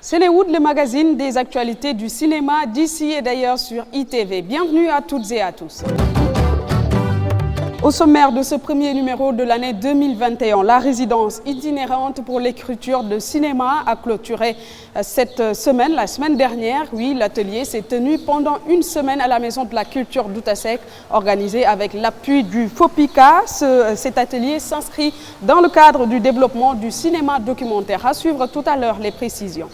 Sénéwood, le magazine des actualités du cinéma d'ici et d'ailleurs sur ITV. Bienvenue à toutes et à tous. Au sommaire de ce premier numéro de l'année 2021, la résidence itinérante pour l'écriture de cinéma a clôturé cette semaine, la semaine dernière. Oui, l'atelier s'est tenu pendant une semaine à la Maison de la Culture d'Outasek, organisé avec l'appui du FOPICA. Cet atelier s'inscrit dans le cadre du développement du cinéma documentaire. À suivre tout à l'heure les précisions.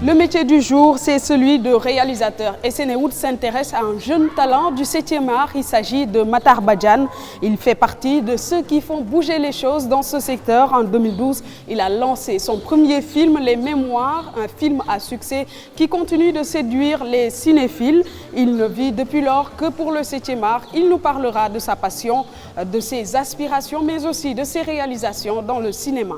Le métier du jour, c'est celui de réalisateur. Et Sénéwood s'intéresse à un jeune talent du 7e art. Il s'agit de Matar Badiane. Il fait partie de ceux qui font bouger les choses dans ce secteur. En 2012, il a lancé son premier film, Les Mémoires, un film à succès qui continue de séduire les cinéphiles. Il ne vit depuis lors que pour le 7e art. Il nous parlera de sa passion, de ses aspirations, mais aussi de ses réalisations dans le cinéma.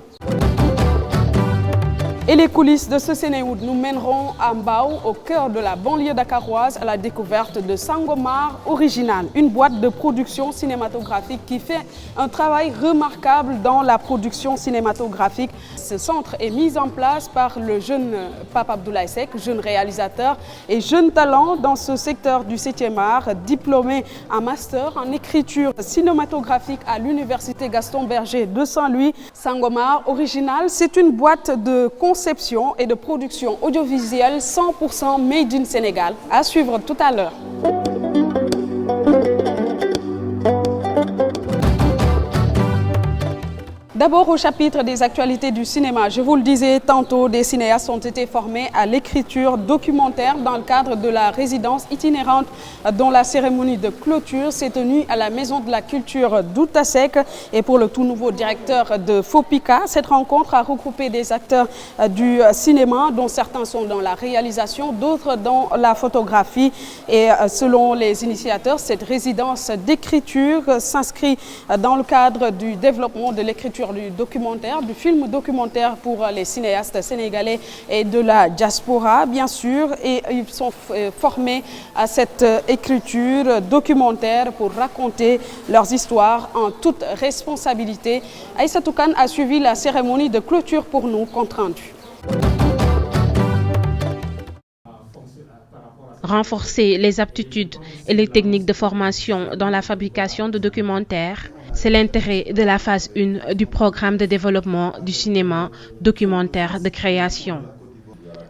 Et les coulisses de ce Sénéwood nous mèneront à Mbao, au cœur de la banlieue dakaroise, à la découverte de Sangomar Original, une boîte de production cinématographique qui fait un travail remarquable dans la production cinématographique. Ce centre est mis en place par le jeune Pape Abdoulaye Seck, jeune réalisateur et jeune talent dans ce secteur du 7e art, diplômé en master en écriture cinématographique à l'université Gaston Berger de Saint-Louis. Sangomar Original, c'est une boîte de conception et de production audiovisuelle 100% made in Sénégal. À suivre tout à l'heure. D'abord au chapitre des actualités du cinéma. Je vous le disais tantôt, des cinéastes ont été formés à l'écriture documentaire dans le cadre de la résidence itinérante dont la cérémonie de clôture s'est tenue à la Maison de la Culture d'Outasek. Et pour le tout nouveau directeur de FOPICA, cette rencontre a regroupé des acteurs du cinéma dont certains sont dans la réalisation, d'autres dans la photographie. Et selon les initiateurs, cette résidence d'écriture s'inscrit dans le cadre du développement de l'écriture du documentaire, du film documentaire pour les cinéastes sénégalais et de la diaspora, bien sûr. Et ils sont formés à cette écriture documentaire pour raconter leurs histoires en toute responsabilité. Aïssatou Kane a suivi la cérémonie de clôture pour nous, compte rendu. Renforcer les aptitudes et les techniques de formation dans la fabrication de documentaires, c'est l'intérêt de la phase 1 du programme de développement du cinéma documentaire de création.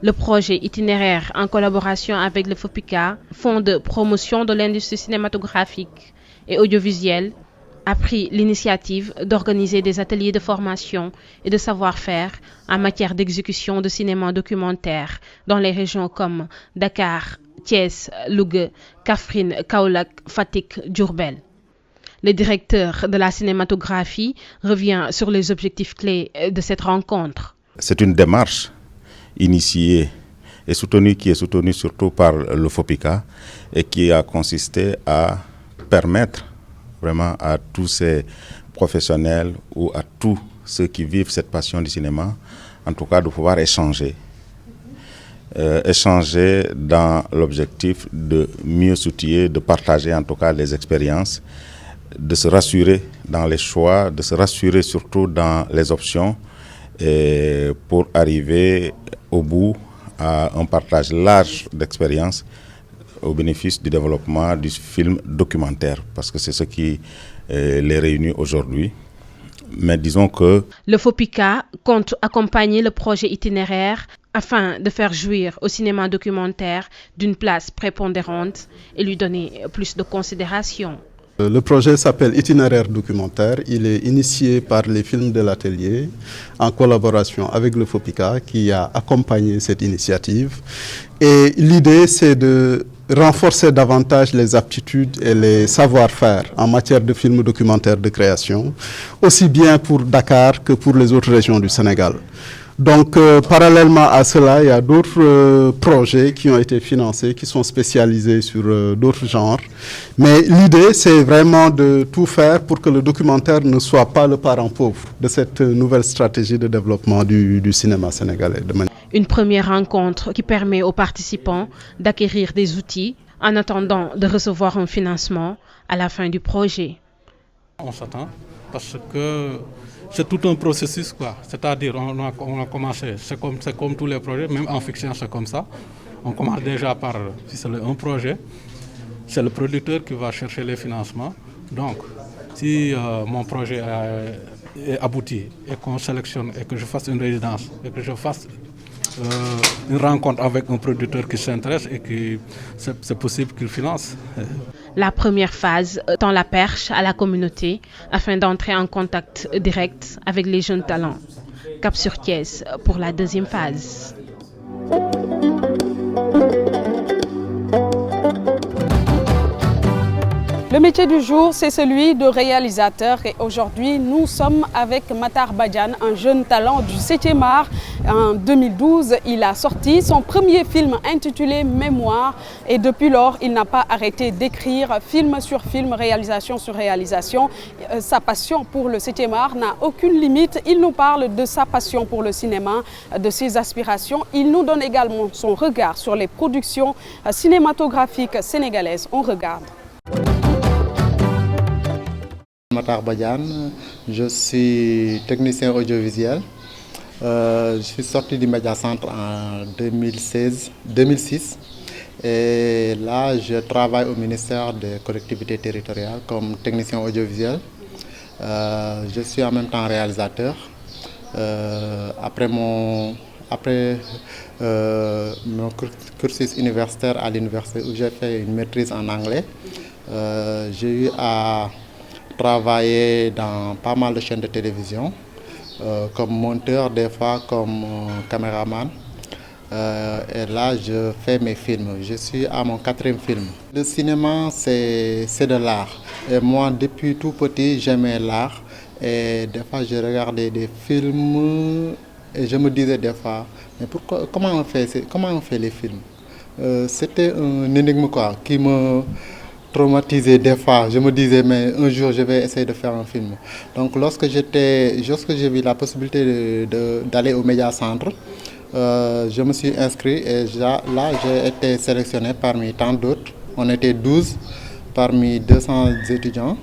Le projet itinéraire, en collaboration avec le FOPICA, Fonds de promotion de l'industrie cinématographique et audiovisuelle, a pris l'initiative d'organiser des ateliers de formation et de savoir-faire en matière d'exécution de cinéma documentaire dans les régions comme Dakar, Thiès, Louga, Kaffrine, Kaolack, Fatick, Diourbel. Le directeur de la cinématographie revient sur les objectifs clés de cette rencontre. C'est une démarche initiée et soutenue, qui est soutenue surtout par le FOPICA et qui a consisté à permettre vraiment à tous ces professionnels ou à tous ceux qui vivent cette passion du cinéma, en tout cas de pouvoir échanger. Échanger dans l'objectif de mieux s'outiller, de partager en tout cas les expériences, de se rassurer dans les choix, de se rassurer surtout dans les options et pour arriver au bout à un partage large d'expériences au bénéfice du développement du film documentaire, parce que c'est ce qui les réunit aujourd'hui. Mais disons que le FOPICA compte accompagner le projet itinéraire afin de faire jouir au cinéma documentaire d'une place prépondérante et lui donner plus de considération. Le projet s'appelle Itinéraire documentaire. Il est initié par les films de l'atelier en collaboration avec le FOPICA qui a accompagné cette initiative. Et l'idée, c'est de renforcer davantage les aptitudes et les savoir-faire en matière de films documentaires de création, aussi bien pour Dakar que pour les autres régions du Sénégal. Donc, parallèlement à cela, il y a d'autres projets qui ont été financés, qui sont spécialisés sur d'autres genres. Mais l'idée, c'est vraiment de tout faire pour que le documentaire ne soit pas le parent pauvre de cette nouvelle stratégie de développement du cinéma sénégalais. Une première rencontre qui permet aux participants d'acquérir des outils en attendant de recevoir un financement à la fin du projet. On s'attend parce que c'est tout un processus, quoi. C'est-à-dire on a commencé, c'est comme tous les projets, même en fiction c'est comme ça. On commence déjà par ficeler un projet, c'est le producteur qui va chercher les financements. Donc si mon projet est abouti et qu'on sélectionne et que je fasse une résidence et que je fasse une rencontre avec un producteur qui s'intéresse et qui c'est possible qu'il finance. La première phase tend la perche à la communauté afin d'entrer en contact direct avec les jeunes talents. Cap sur Thiès pour la deuxième phase. Le métier du jour, c'est celui de réalisateur et aujourd'hui, nous sommes avec Matar Badiane, un jeune talent du 7e art. En 2012, il a sorti son premier film intitulé Mémoire et depuis lors, il n'a pas arrêté d'écrire film sur film, réalisation sur réalisation. Sa passion pour le 7e art n'a aucune limite. Il nous parle de sa passion pour le cinéma, de ses aspirations. Il nous donne également son regard sur les productions cinématographiques sénégalaises. On regarde. Matar Badiane, je suis technicien audiovisuel. Je suis sorti du Médiacentre en 2006 et là je travaille au ministère des collectivités territoriales comme technicien audiovisuel. Je suis en même temps réalisateur. Après mon cursus universitaire à l'université où j'ai fait une maîtrise en anglais, j'ai eu à travailler dans pas mal de chaînes de télévision, comme monteur, des fois comme caméraman. Et là, je fais mes films. Je suis à mon 4e film. Le cinéma, c'est de l'art. Et moi, depuis tout petit, j'aimais l'art. Et des fois, je regardais des films et je me disais des fois, mais pourquoi, comment on fait les films? C'était un énigme quoi, qui me traumatisé des fois. Je me disais, mais un jour, je vais essayer de faire un film. Donc, lorsque j'ai vu la possibilité d'aller au Médiacentre, je me suis inscrit et là, j'ai été sélectionné parmi tant d'autres. On était 12 parmi 200 étudiants.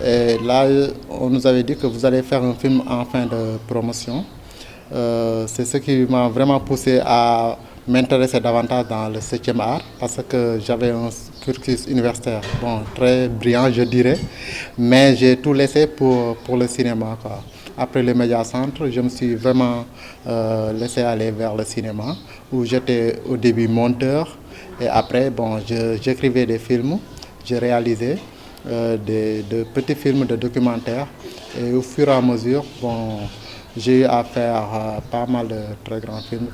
Et là, on nous avait dit que vous allez faire un film en fin de promotion. C'est ce qui m'a vraiment poussé à m'intéresser davantage dans le 7e art parce que j'avais un cursus universitaire très brillant, je dirais, mais j'ai tout laissé pour le cinéma, quoi. Après le Médiacentre, je me suis vraiment laissé aller vers le cinéma où j'étais au début monteur et après j'écrivais des films, j'ai réalisé de petits films, de documentaires et au fur et à mesure, j'ai eu à faire pas mal de très grands films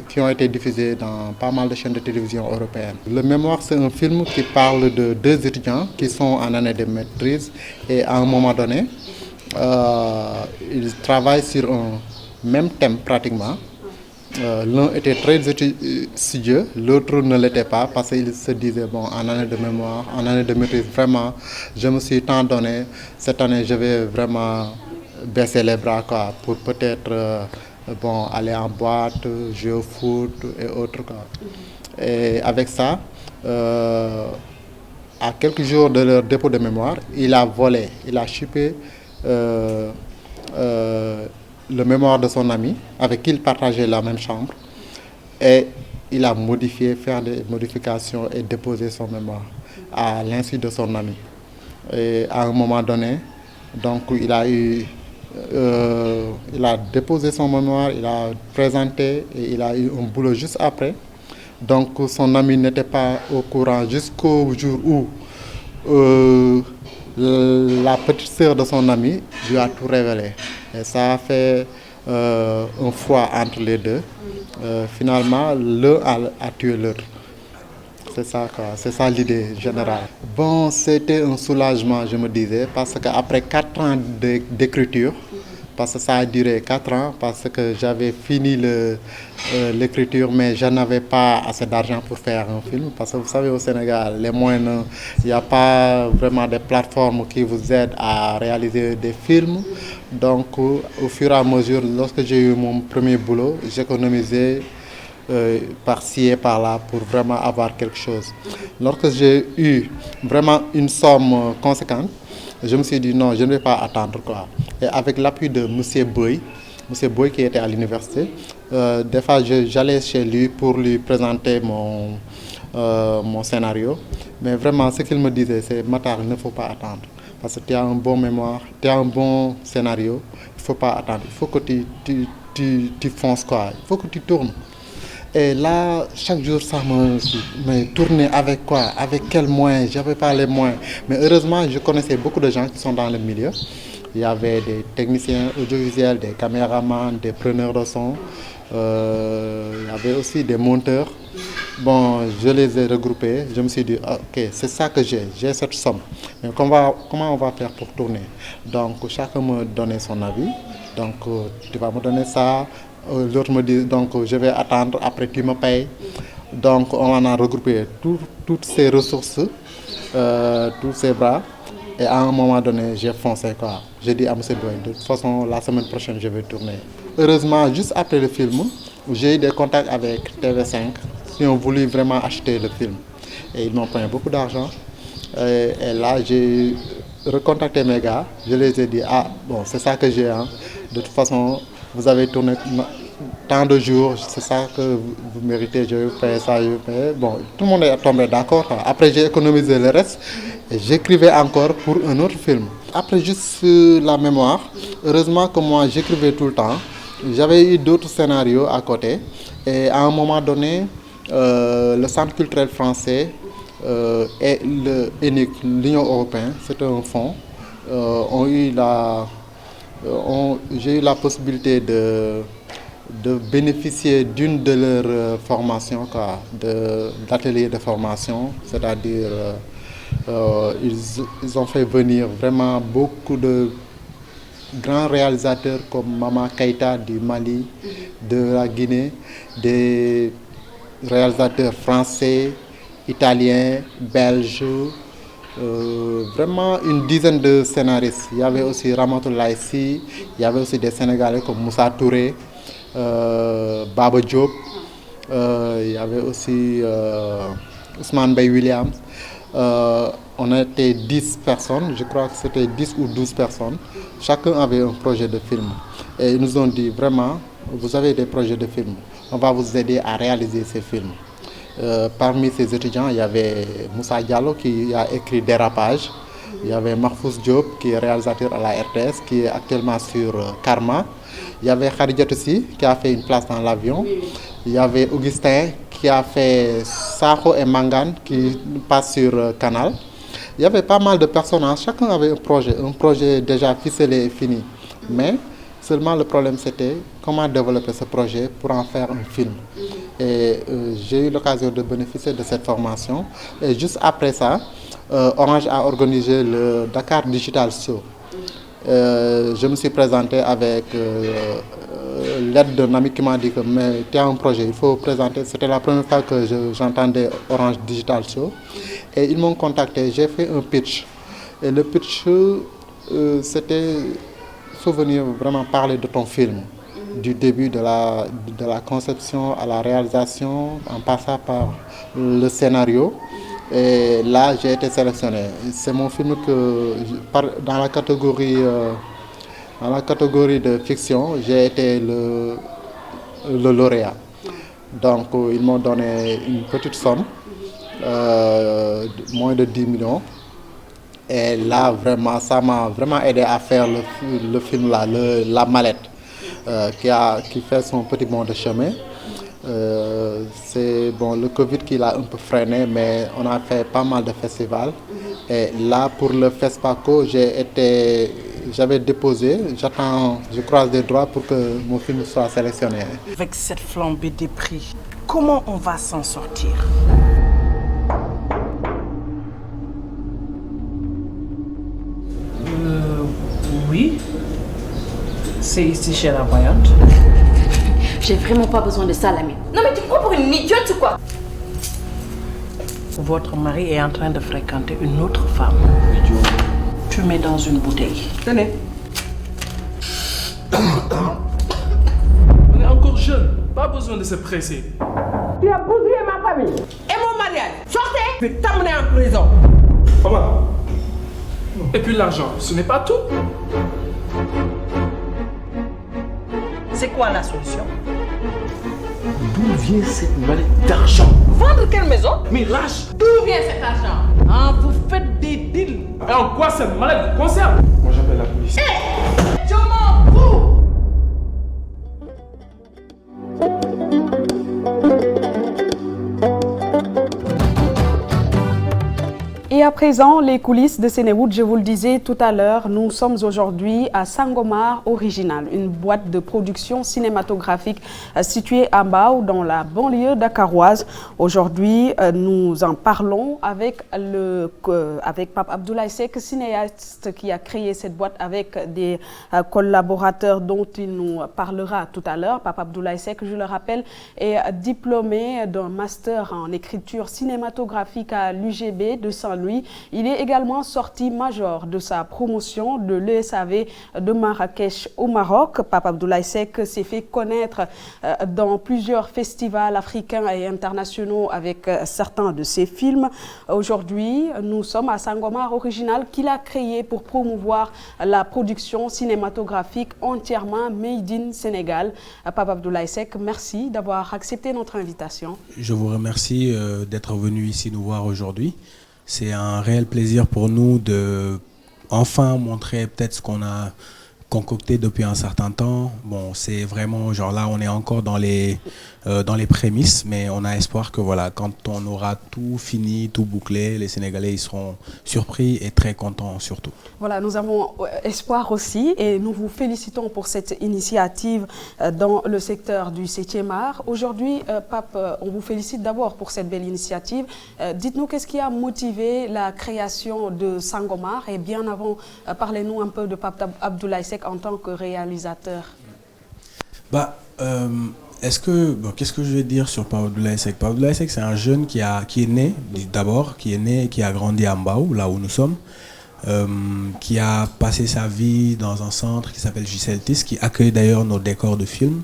qui ont été diffusés dans pas mal de chaînes de télévision européennes. Le Mémoire, c'est un film qui parle de 2 étudiants qui sont en année de maîtrise et à un moment donné, ils travaillent sur un même thème pratiquement. L'un était très studieux, l'autre ne l'était pas parce qu'il se disait, en année de mémoire, en année de maîtrise, vraiment, je me suis tant donné, cette année je vais vraiment baisser les bras quoi, pour peut-être aller en boîte, jouer au foot et autres. Quoi. Et avec ça, à quelques jours de leur dépôt de mémoire, il a chipé le mémoire de son ami avec qui il partageait la même chambre et il a fait des modifications et déposé son mémoire à l'insu de son ami. Et à un moment donné, donc il a déposé son mémoire, il a présenté et il a eu un boulot juste après. Donc son ami n'était pas au courant jusqu'au jour où la petite sœur de son ami lui a tout révélé. Et ça a fait un froid entre les deux. Finalement, l'un a tué l'autre. c'est ça quoi, c'est ça l'idée générale. Bon, c'était un soulagement, je me disais, parce qu'après 4 ans d'écriture, parce que ça a duré 4 ans, parce que j'avais fini l'écriture, mais je n'avais pas assez d'argent pour faire un film. Parce que vous savez, au Sénégal, les moyens, il n'y a pas vraiment des plateformes qui vous aident à réaliser des films. Donc, au fur et à mesure, lorsque j'ai eu mon premier boulot, j'économisais par-ci et par-là pour vraiment avoir quelque chose. Lorsque j'ai eu vraiment une somme conséquente, je me suis dit non, je ne vais pas attendre quoi. Et avec l'appui de M. Boy qui était à l'université, des fois j'allais chez lui pour lui présenter mon scénario. Mais vraiment, ce qu'il me disait, c'est Matar, il ne faut pas attendre. Parce que tu as un bon mémoire, tu as un bon scénario, il ne faut pas attendre. Il faut que tu fonces quoi, il faut que tu tournes. Et là, chaque jour, ça me tournait avec quoi? Avec quels moyens? Je n'avais pas les moyens. Mais heureusement, je connaissais beaucoup de gens qui sont dans le milieu. Il y avait des techniciens audiovisuels, des caméramans, des preneurs de son. Il y avait aussi des monteurs. Bon, je les ai regroupés. Je me suis dit, ok, c'est ça que j'ai cette somme. Mais comment on va faire pour tourner? Donc, chacun me donnait son avis. Donc, tu vas me donner ça. L'autre me dit, donc je vais attendre, après tu me payes. Donc on en a regroupé toutes ces ressources, tous ces bras. Et à un moment donné, j'ai foncé quoi. J'ai dit à M. Boy, de toute façon, la semaine prochaine, je vais tourner. Heureusement, juste après le film, j'ai eu des contacts avec TV5 qui ont voulu vraiment acheter le film. Et ils m'ont payé beaucoup d'argent. Et là, j'ai recontacté mes gars. Je les ai dit, ah bon, c'est ça que j'ai. Hein. De toute façon, vous avez tourné tant de jours, c'est ça que vous méritez, je vais payer ça, je vais payer. Bon, tout le monde est tombé d'accord. Après, j'ai économisé le reste et j'écrivais encore pour un autre film. Après, juste la mémoire, heureusement que moi, j'écrivais tout le temps. J'avais eu d'autres scénarios à côté. Et à un moment donné, le Centre culturel français et l'Union européenne, c'était un fonds, j'ai eu la possibilité de bénéficier d'une de leurs formations, d'ateliers de formation, c'est-à-dire ils ont fait venir vraiment beaucoup de grands réalisateurs comme Mama Keïta du Mali, de la Guinée, des réalisateurs français, italiens, belges, vraiment une dizaine de scénaristes. Il y avait aussi Ramatou Laïsi, il y avait aussi des Sénégalais comme Moussa Touré, Baba Diop, il y avait aussi Ousmane Bey Williams. On était 10 personnes, je crois que c'était 10 ou 12 personnes. Chacun avait un projet de film. Et ils nous ont dit vraiment, vous avez des projets de film, on va vous aider à réaliser ces films. Parmi ces étudiants, il y avait Moussa Diallo qui a écrit Dérapage. Il y avait Mahfouz Diop qui est réalisateur à la RTS, qui est actuellement sur Karma. Il y avait Khadija Toussi qui a fait Une place dans l'avion. Il y avait Augustin qui a fait Sakho et Mangane qui passe sur Canal. Il y avait pas mal de personnages, chacun avait un projet déjà ficelé et fini. Mais seulement le problème c'était comment développer ce projet pour en faire un film. Et j'ai eu l'occasion de bénéficier de cette formation. Et juste après ça, Orange a organisé le Dakar Digital Show. Je me suis présenté avec l'aide d'un ami qui m'a dit que mais tu as un projet, il faut présenter. C'était la première fois que j'entendais Orange Digital Show. Et ils m'ont contacté, j'ai fait un pitch. Et le pitch, c'était, il faut venir vraiment parler de ton film. Du début de la conception à la réalisation, en passant par le scénario. Et là, j'ai été sélectionné. C'est mon film que, dans la catégorie de fiction, j'ai été le lauréat. Donc, ils m'ont donné une petite somme, moins de 10 millions. Et là, vraiment, ça m'a vraiment aidé à faire le film, là, La Mallette. Qui fait son petit bond de chemin. C'est bon, le Covid qui l'a un peu freiné, mais on a fait pas mal de festivals. Et là, pour le FESPACO, j'avais déposé, je croise des droits pour que mon film soit sélectionné. Avec cette flambée des prix, comment on va s'en sortir? C'est ici chez la voyante. J'ai vraiment pas besoin de ça, Lamine. Non mais tu me prends pour une idiote ou quoi? Votre mari est en train de fréquenter une autre femme. Tu mets dans une bouteille. Tenez. On est encore jeune, pas besoin de se presser. Tu as bousillé ma famille et mon mariage. Sortez! Je vais t'amener en prison. Maman. Et puis l'argent, ce n'est pas tout. C'est quoi la solution? D'où vient cette mallette d'argent? Vendre quelle maison? Mais lâche! D'où vient cet argent? Ah, vous faites des deals. Et en quoi cette mallette vous concerne? Moi j'appelle la police. Je m'en fous! Et à présent, les coulisses de Sénéwood, je vous le disais tout à l'heure, nous sommes aujourd'hui à Sangomar Original, une boîte de production cinématographique située à Mbao, dans la banlieue dakaroise. Aujourd'hui, nous en parlons avec Pape Abdoulaye Seck, cinéaste qui a créé cette boîte avec des collaborateurs dont il nous parlera tout à l'heure. Pape Abdoulaye Seck, je le rappelle, est diplômé d'un master en écriture cinématographique à l'UGB de Saint-Louis. Il est également sorti major de sa promotion de l'ESAV de Marrakech au Maroc. Pape Abdoulaye Seck s'est fait connaître dans plusieurs festivals africains et internationaux avec certains de ses films. Aujourd'hui, nous sommes à Sangomar Original qu'il a créé pour promouvoir la production cinématographique entièrement made in Sénégal. Pape Abdoulaye Seck, merci d'avoir accepté notre invitation. Je vous remercie d'être venu ici nous voir aujourd'hui. C'est un réel plaisir pour nous de enfin montrer peut-être ce qu'on a concocté depuis un certain temps. Bon, c'est vraiment genre là, on est encore dans les prémices, mais on a espoir que voilà, quand on aura tout fini, tout bouclé, les Sénégalais ils seront surpris et très contents surtout. Voilà, nous avons espoir aussi et nous vous félicitons pour cette initiative dans le secteur du 7e art. Aujourd'hui, Pape, on vous félicite d'abord pour cette belle initiative. Dites-nous qu'est-ce qui a motivé la création de Sangomar et bien avant, parlez-nous un peu de Pape Abdoulaye Seck en tant que réalisateur. Qu'est-ce que je vais dire sur Pape Abdoulaye Seck? Pape Abdoulaye Seck, c'est un jeune qui est né et qui a grandi à Mbao, là où nous sommes, qui a passé sa vie dans un centre qui s'appelle Giseltis, qui accueille d'ailleurs nos décors de films,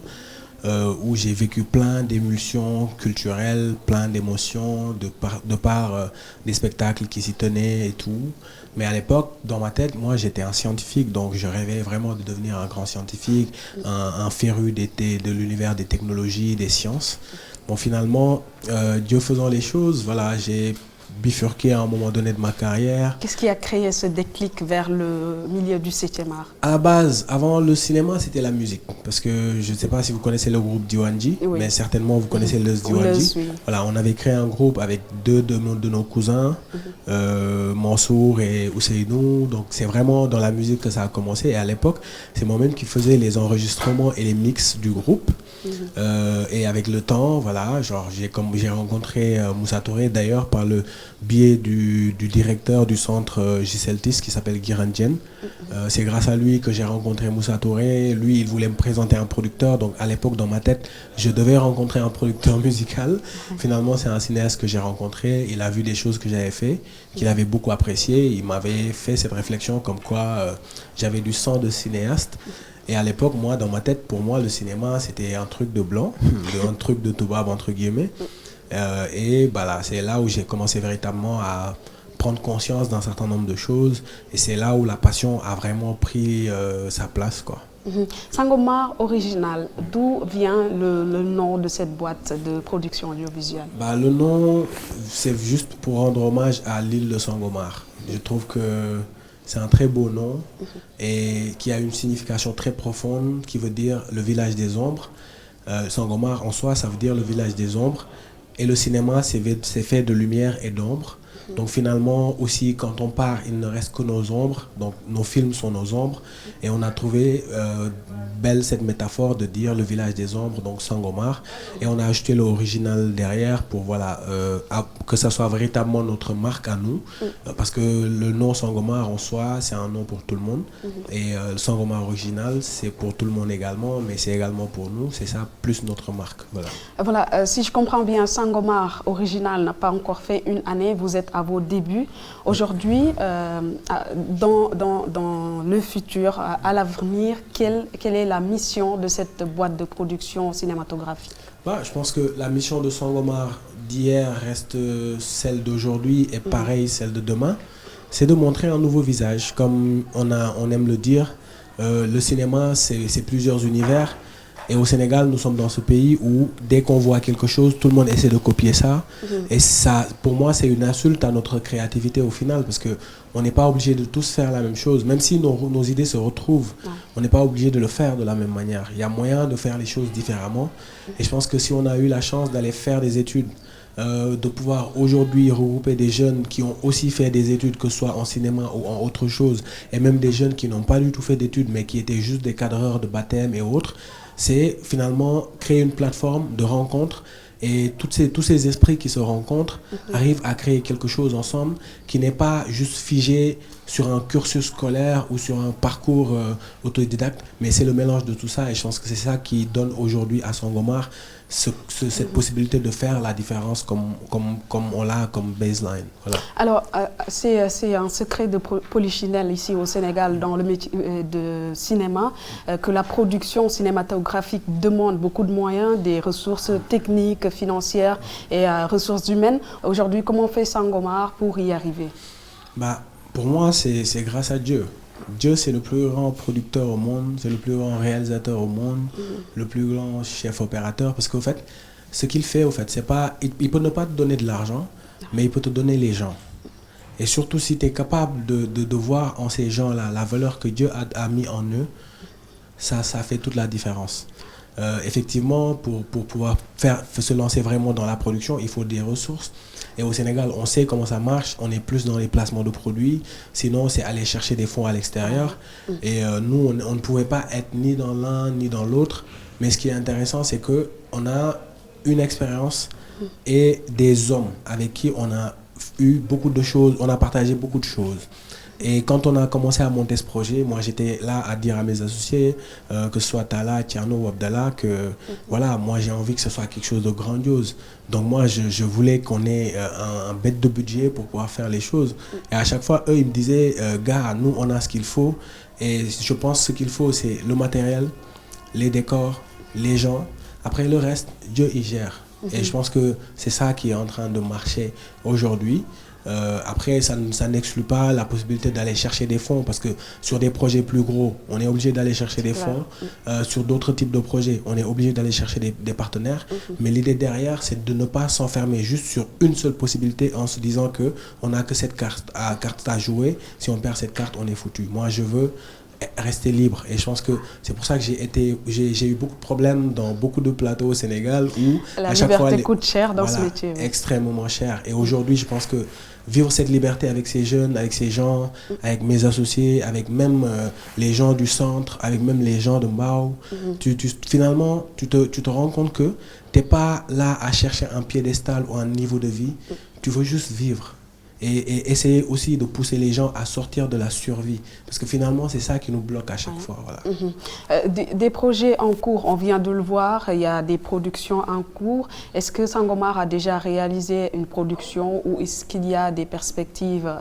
où j'ai vécu plein d'émulsions culturelles, plein d'émotions, de par des spectacles qui s'y tenaient et tout. Mais à l'époque, dans ma tête, moi j'étais un scientifique, donc je rêvais vraiment de devenir un grand scientifique, un féru de l'univers des technologies, des sciences. Bon, finalement, Dieu faisant les choses, voilà, j'ai bifurqué à un moment donné de ma carrière. Qu'est-ce qui a créé ce déclic vers le milieu du 7e art? À la base, avant le cinéma, c'était la musique. Parce que je ne sais pas si vous connaissez le groupe Diwanji, oui, mais certainement vous connaissez le Diwanji. Oui. Voilà, on avait créé un groupe avec deux de nos cousins, Mansour et Ousseinou. Donc c'est vraiment dans la musique que ça a commencé. Et à l'époque, c'est moi-même qui faisais les enregistrements et les mix du groupe. Et avec le temps, voilà, genre j'ai rencontré Moussa Touré d'ailleurs par le biais du directeur du centre Giseltis qui s'appelle Guirandjen. C'est grâce à lui que j'ai rencontré Moussa Touré. Lui, il voulait me présenter un producteur. Donc à l'époque, dans ma tête, je devais rencontrer un producteur musical. Finalement, c'est un cinéaste que j'ai rencontré. Il a vu des choses que j'avais fait, qu'il avait beaucoup apprécié. Il m'avait fait cette réflexion comme quoi j'avais du sang de cinéaste. Et à l'époque, moi, dans ma tête, pour moi, le cinéma, c'était un truc de blanc, un truc de toubab, entre guillemets. Et voilà, c'est là où j'ai commencé véritablement à prendre conscience d'un certain nombre de choses. Et c'est là où la passion a vraiment pris sa place, quoi. Sangomar Original, d'où vient le nom de cette boîte de production audiovisuelle? Le nom, c'est juste pour rendre hommage à l'île de Sangomar. Je trouve que c'est un très beau nom et qui a une signification très profonde qui veut dire le village des ombres. Sangomar en soi, ça veut dire le village des ombres. Et le cinéma, c'est fait de lumière et d'ombre. Donc finalement aussi quand on part, il ne reste que nos ombres, donc nos films sont nos ombres, et on a trouvé belle cette métaphore de dire le village des ombres, donc Sangomar, et on a ajouté l'original derrière pour voilà que ça soit véritablement notre marque à nous, parce que le nom Sangomar en soi c'est un nom pour tout le monde, et le Sangomar original c'est pour tout le monde également, mais c'est également pour nous, c'est ça plus notre marque. Voilà, si je comprends bien, Sangomar original n'a pas encore fait une année, vous êtes à vos débuts. Aujourd'hui, dans le futur, à l'avenir, quelle est la mission de cette boîte de production cinématographique? Je pense que la mission de Sangomar d'hier reste celle d'aujourd'hui et pareil celle de demain. C'est de montrer un nouveau visage. Comme on aime le dire, le cinéma c'est plusieurs univers. Et au Sénégal, nous sommes dans ce pays où dès qu'on voit quelque chose, tout le monde essaie de copier ça. Et ça, pour moi, c'est une insulte à notre créativité au final, parce qu'on n'est pas obligé de tous faire la même chose. Même si nos idées se retrouvent, on n'est pas obligé de le faire de la même manière. Il y a moyen de faire les choses différemment. Et je pense que si on a eu la chance d'aller faire des études, de pouvoir aujourd'hui regrouper des jeunes qui ont aussi fait des études, que ce soit en cinéma ou en autre chose, et même des jeunes qui n'ont pas du tout fait d'études, mais qui étaient juste des cadreurs de baptême et autres, c'est finalement créer une plateforme de rencontre, et tous ces esprits qui se rencontrent arrivent à créer quelque chose ensemble qui n'est pas juste figé sur un cursus scolaire ou sur un parcours autodidacte, mais c'est le mélange de tout ça, et je pense que c'est ça qui donne aujourd'hui à Sangomar cette possibilité de faire la différence comme on l'a comme baseline. Voilà. Alors, c'est un secret de polichinelle ici au Sénégal dans le métier de cinéma, que la production cinématographique demande beaucoup de moyens, des ressources techniques, financières et ressources humaines. Aujourd'hui, comment fait Sangomar pour y arriver? Pour moi, c'est grâce à Dieu. Dieu, c'est le plus grand producteur au monde, c'est le plus grand réalisateur au monde, le plus grand chef opérateur. Parce qu'au fait, ce qu'il fait, c'est pas, il peut ne pas te donner de l'argent, mais il peut te donner les gens. Et surtout, si tu es capable de voir en ces gens-là la valeur que Dieu a mis en eux, ça fait toute la différence. Effectivement, pour pouvoir se lancer vraiment dans la production, il faut des ressources. Et au Sénégal, on sait comment ça marche, on est plus dans les placements de produits, sinon c'est aller chercher des fonds à l'extérieur. Et nous, on ne pouvait pas être ni dans l'un ni dans l'autre. Mais ce qui est intéressant, c'est qu'on a une expérience et des hommes avec qui on a eu beaucoup de choses, on a partagé beaucoup de choses. Et quand on a commencé à monter ce projet, moi j'étais là à dire à mes associés, que ce soit Tala, Tiano ou Abdallah, que voilà, moi j'ai envie que ce soit quelque chose de grandiose. Donc moi je voulais qu'on ait un bête de budget pour pouvoir faire les choses. Et à chaque fois, eux ils me disaient, gars, nous on a ce qu'il faut. Et je pense que ce qu'il faut, c'est le matériel, les décors, les gens. Après le reste, Dieu y gère. Et je pense que c'est ça qui est en train de marcher aujourd'hui. Après, ça n'exclut pas la possibilité d'aller chercher des fonds, parce que sur des projets plus gros, on est obligé d'aller chercher des fonds. Sur d'autres types de projets, on est obligé d'aller chercher des partenaires. Mais l'idée derrière, c'est de ne pas s'enfermer juste sur une seule possibilité en se disant qu'on n'a que cette carte à jouer. Si on perd cette carte, on est foutu. Moi, je veux rester libre, et je pense que c'est pour ça que j'ai eu beaucoup de problèmes dans beaucoup de plateaux au Sénégal où à chaque fois coûte cher dans ce métier. Extrêmement cher. Et aujourd'hui, je pense que vivre cette liberté avec ces jeunes, avec ces gens, avec mes associés, avec même les gens du centre, avec même les gens de Mbao, finalement, tu te rends compte que tu n'es pas là à chercher un piédestal ou un niveau de vie, tu veux juste vivre. Et essayer aussi de pousser les gens à sortir de la survie. Parce que finalement, c'est ça qui nous bloque à chaque fois. Voilà. Des projets en cours, on vient de le voir, il y a des productions en cours. Est-ce que Sangomar a déjà réalisé une production, ou est-ce qu'il y a des perspectives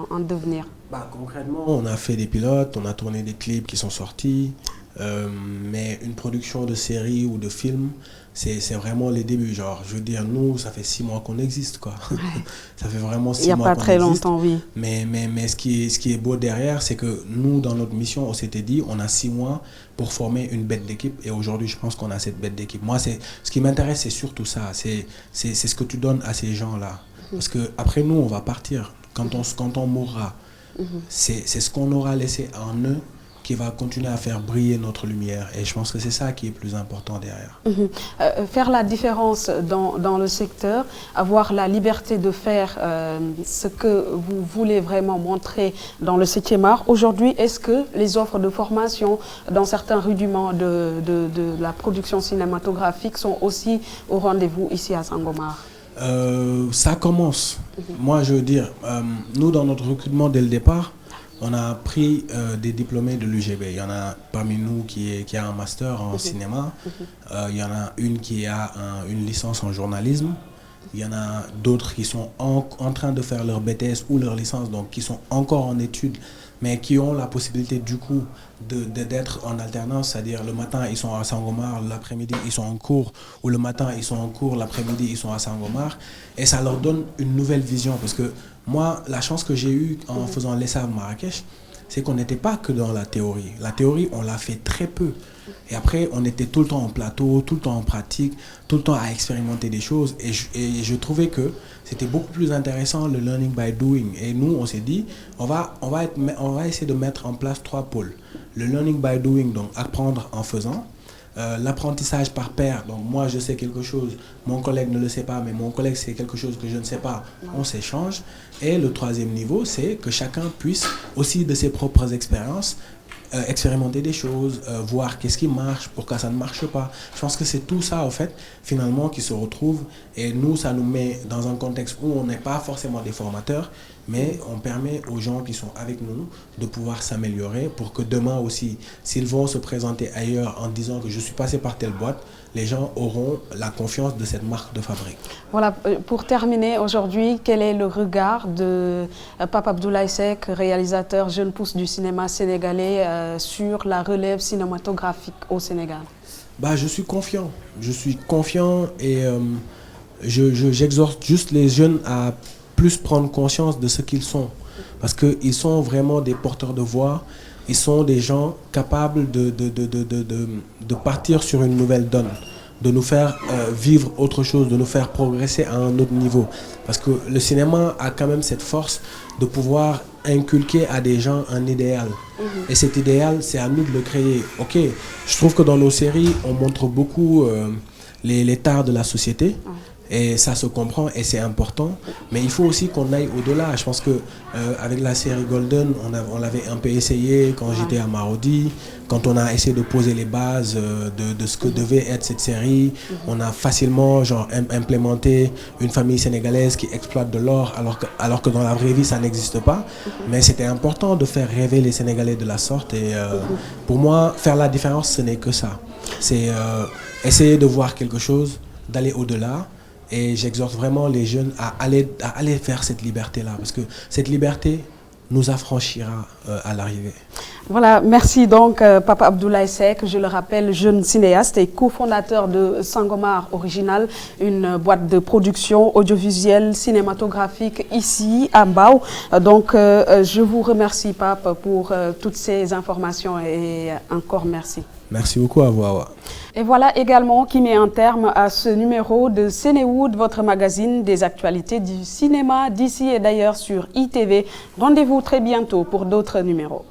en devenir? Concrètement, on a fait des pilotes, on a tourné des clips qui sont sortis. Mais une production de série ou de film, c'est vraiment les débuts. Genre, je veux dire, nous, ça fait 6 mois qu'on existe, quoi. Ça fait vraiment 6 mois qu'on existe. Il n'y a pas très longtemps, oui. Mais ce qui est beau derrière, c'est que nous, dans notre mission, on s'était dit, on a 6 mois pour former une bête d'équipe. Et aujourd'hui, je pense qu'on a cette bête d'équipe. Moi, ce qui m'intéresse, c'est surtout ça. C'est ce que tu donnes à ces gens-là. Parce qu'après nous, on va partir. Quand on mourra, c'est ce qu'on aura laissé en eux qui va continuer à faire briller notre lumière. Et je pense que c'est ça qui est plus important derrière. Faire la différence dans le secteur, avoir la liberté de faire ce que vous voulez vraiment montrer dans le 7e art. Aujourd'hui, est-ce que les offres de formation dans certains rudiments de la production cinématographique sont aussi au rendez-vous ici à Sangomar? Ça commence. Moi, je veux dire, nous, dans notre recrutement dès le départ, on a pris des diplômés de l'UGB. Il y en a parmi nous qui a un master en cinéma. Il y en a une qui a une licence en journalisme. Il y en a d'autres qui sont en train de faire leur BTS ou leur licence, donc qui sont encore en études, mais qui ont la possibilité du coup d'être en alternance, c'est-à-dire le matin ils sont à Sangomar, l'après-midi ils sont en cours, ou le matin ils sont en cours, l'après-midi ils sont à Sangomar, et ça leur donne une nouvelle vision, parce que moi, la chance que j'ai eue en faisant l'ESSAV Marrakech, c'est qu'on n'était pas que dans la théorie. La théorie, on l'a fait très peu. Et après, on était tout le temps en plateau, tout le temps en pratique, tout le temps à expérimenter des choses. Et je trouvais que c'était beaucoup plus intéressant le learning by doing. Et nous, on s'est dit, on va essayer de mettre en place 3 pôles. Le learning by doing, donc apprendre en faisant. L'apprentissage par pair, donc moi je sais quelque chose, mon collègue ne le sait pas, mais mon collègue sait quelque chose que je ne sais pas, on s'échange. Et le 3e niveau, c'est que chacun puisse aussi de ses propres expériences expérimenter des choses, voir qu'est-ce qui marche, pourquoi ça ne marche pas. Je pense que c'est tout ça, en fait, finalement, qui se retrouve. Et nous, ça nous met dans un contexte où on n'est pas forcément des formateurs, mais on permet aux gens qui sont avec nous de pouvoir s'améliorer pour que demain aussi, s'ils vont se présenter ailleurs en disant que je suis passé par telle boîte, les gens auront la confiance de cette marque de fabrique. Voilà, pour terminer aujourd'hui, quel est le regard de Pape Abdoulaye Seck, réalisateur jeune pousse du cinéma sénégalais, sur la relève cinématographique au Sénégal? Je suis confiant et j'exhorte juste les jeunes à plus prendre conscience de ce qu'ils sont, parce qu'ils sont vraiment des porteurs de voix. Ils sont des gens capables de partir sur une nouvelle donne, de nous faire vivre autre chose, de nous faire progresser à un autre niveau. Parce que le cinéma a quand même cette force de pouvoir inculquer à des gens un idéal. Et cet idéal, c'est à nous de le créer. Ok, je trouve que dans nos séries, on montre beaucoup les tares de la société. Et ça se comprend et c'est important, mais il faut aussi qu'on aille au-delà. Je pense que avec la série Golden, on l'avait un peu essayé quand j'étais à Marodi, quand on a essayé de poser les bases de ce que devait être cette série. On a facilement implémenté une famille sénégalaise qui exploite de l'or, alors que dans la vraie vie ça n'existe pas. Mais c'était important de faire rêver les Sénégalais de la sorte. Et pour moi, faire la différence, ce n'est que ça. C'est essayer de voir quelque chose, d'aller au-delà. Et j'exhorte vraiment les jeunes à aller vers cette liberté-là, parce que cette liberté nous affranchira à l'arrivée. Voilà, merci donc Pape Abdoulaye Seck, je le rappelle, jeune cinéaste et cofondateur de Sangomar Original, une boîte de production audiovisuelle cinématographique ici à Mbao. Donc je vous remercie Pape pour toutes ces informations et encore merci. Merci beaucoup à vous, Awa. Et voilà également qui met un terme à ce numéro de Cinéwood, votre magazine des actualités du cinéma d'ici et d'ailleurs sur ITV. Rendez-vous très bientôt pour d'autres numéros.